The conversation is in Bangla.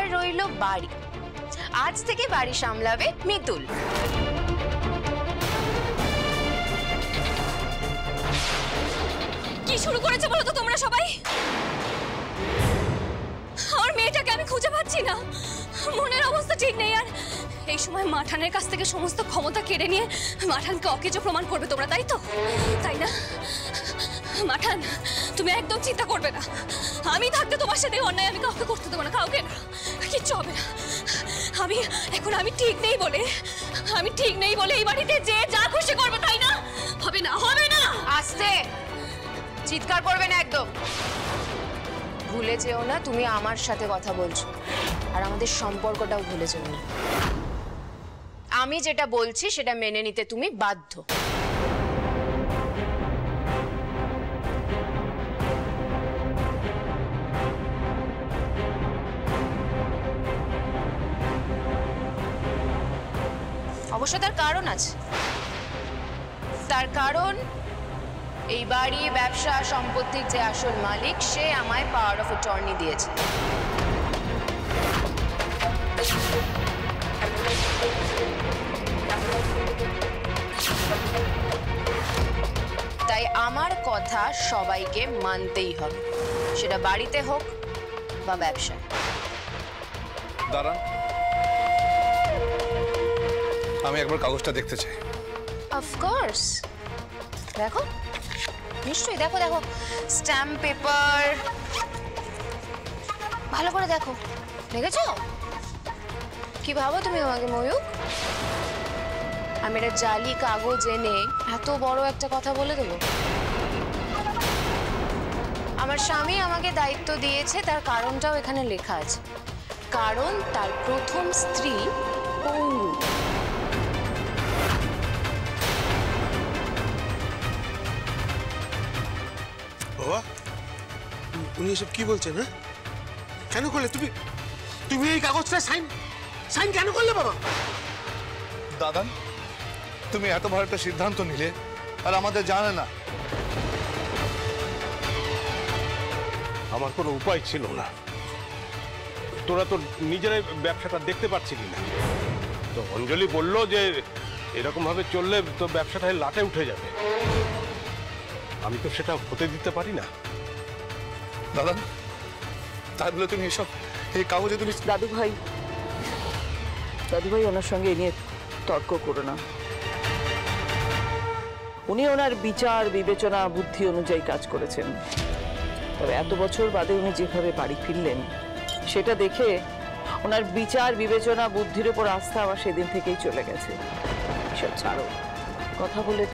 এবার রইল বাড়ি। আজ থেকে বাড়ি সামলাবে মিতুল। কি শুরু করেছে বলো তো তোমরা সবাই? আমার মেয়েটাকে আমি খুঁজে পাচ্ছি না, মনের অবস্থা ঠিক নেই। আর এই সময় মাঠানের কাছ থেকে সমস্ত ক্ষমতা কেড়ে নিয়ে মাঠানকে অকেজো প্রমাণ করবে তোমরা, তাই তো? তাই না মাঠান? তুমি একদম চিন্তা করবে না, আমি থাকতে তোমার সাথে অন্যায় আমি কাউকে করতে দেবো না, কাউকে না, কিচ্ছু হবে না। আমি ঠিক নেই বলে এই বাড়িতে যে যা খুশি করবে, তাই না? হবে না, হবে না। আস্তে, চিৎকার করবে না একদম। ভুলে যেও না তুমি আমার সাথে কথা বলছো, আর আমাদের সম্পর্কটাও ভুলে যেও না। আমি যেটা বলছি সেটা মেনে নিতে তুমি বাধ্য। অবশ্য তার কারণ আছে। তার কারণ এই বাড়ি, ব্যবসা, সম্পত্তির যে আসল মালিক সে আমায় পাওয়ার অফ অ্যাটর্নি দিয়েছে। তাই আমার কথা সবাইকে মানতেই হবে, সেটা বাড়িতে হোক বা ব্যবসায়। দাঁড়ান, আমি একবার কাগজটা দেখতে চাই। অফকোর্স, দেখো, নিশ্চয়ই দেখো। দেখো, স্ট্যাম্প পেপার ভালো করে দেখো। দেখেছো? কি ভাবো তুমি আমাকে ময়ূক? আমি একটা জালি কাগজ এনে এত বড় একটা কথা বলে দেবো? আমার স্বামী আমাকে দায়িত্ব দিয়েছে, তার কারণটাও এখানে লেখা আছে। কারণ তার প্রথম স্ত্রী পঙ্গু। বাবা, উনি এসব কি বলছেন? হ্যাঁ, কেন করলে তুমি এই কাগজটা সাইন কেন করলে বাবা? দাদান, তুমি এত বড় একটা সিদ্ধান্ত নিলে আর আমাদের জানে না। আমার কোনো উপায় ছিল না, তোরা তো নিজেরাই ব্যবসাটা দেখতে পাচ্ছিলি না। তো অঞ্জলি বলল যে এরকম ভাবে চললে তো ব্যবসাটায় লাটে উঠে যাবে, আমি তো সেটা হতে দিতে পারি না। দাদান, তাই বলে তুমি এসব এই কাগজে তুমি... দাদু ভাই ওনার সঙ্গে এ নিয়ে তর্ক করো না। উনি ওনার বিচার, বিবেচনা, বুদ্ধি অনুযায়ী কাজ করেছেন। তবে এত বছর বাদে উনি যেভাবে বাড়ি ফিরলেন সেটা দেখে ওনার বিচার, বিবেচনা, বুদ্ধির উপর আস্থা আবার সেদিন থেকেই চলে গেছে। সব ছাড়ো, কথা বলে